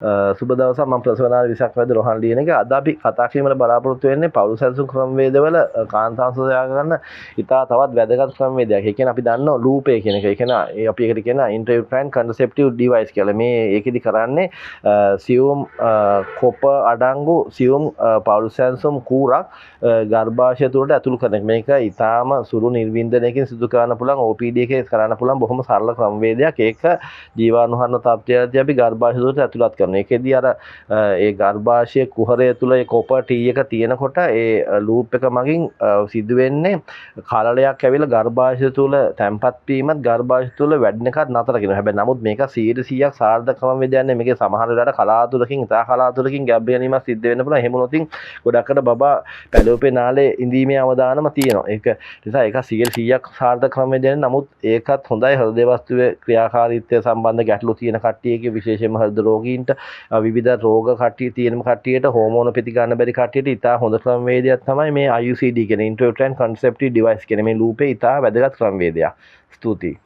සුබ දවසක්. මම ප්‍රසවනාල විසක් වැද රොහන් ලියනක. අද අපි කතා කිරීමට බලාපොරොත්තු වෙන්නේ පවුල් සැලසුම් ක්‍රමවේදවල කාන්තාවන් සොයා ගන්න ඉතා තවත් වැදගත් ක්‍රමවේදයක්. ඒ කියන්නේ අපි දන්නවා ලූපේ කියන එක. ඒ කියන්නේ අපි ඒකට කියන ඉන්ටර්යුට්‍රයින් කන්ට්‍රසෙප්ටිව් ඩිවයිස් කියලා. මේ ඒකෙදි කරන්නේ සියුම් කොප අඩංගු සියුම් පවුල් සැලසුම් කූරක් ගර්භාෂය තුළට ඇතුළු කරන එක. මේක ඉතාම සුළු නිර්වින්දනයකින් සිදු කරන්න පුළුවන් OPD එකේ කරන්න පුළුවන් බොහොම සරල ක්‍රමවේදයක්. ඒක ජීවාණුහරණ තත්ත්වයේදී අපි ගර්භාෂය තුළට ඇතුළත් කරනවා. ඒකෙදී අර ඒ ගර්භාෂයේ කුහරය තුල ඒ කොපර් T එක තියෙනකොට ඒ ලූප් එක මගින් සිදු වෙන්නේ කලලයක් ඇවිල්ලා ගර්භාෂය තුල තැම්පත් වීමත් ගර්භාෂය තුල වැඩෙන එකත් නතර කරනවා. හැබැයි නමුත් මේක 100% සාර්ථක ක්‍රමවේදයක් නෙමෙයි. මේකේ සමහර වෙලාවට කලාතුරකින් ඉතා කලාතුරකින් ගැබ් ගැනීමක් සිද්ධ වෙන්න පුළුවන්. එහෙම වුණොත් ගොඩක්කට බබා පැලෝපේ නාලේ ඉඳීමේ අවදානම තියෙනවා. ඒක නිසා ඒක 100% සාර්ථක ක්‍රමවේදයක්. නමුත් ඒකත් හොඳයි හෘද වස්තුවේ ක්‍රියාකාරීත්වය සම්බන්ධ ගැටලු තියෙන කට්ටියගේ විශේෂයෙන්ම හෘද රෝගීන්ට විවිධ රෝග කට්ටිය තියෙන කට්ටියට හෝමෝන පෙති ගන්න බැරි කට්ටියට ඉතා හොඳ ක්‍රමවේදයක් තමයි මේ IUCD කියන ඉන්ටර්යුට්‍රයින් කන්ට්‍රසෙප්ටිව් ඩිවයිස් කියන මේ ලූපේ ඉතා වැදගත් ක්‍රමවේදයක්. ස්තුතියි.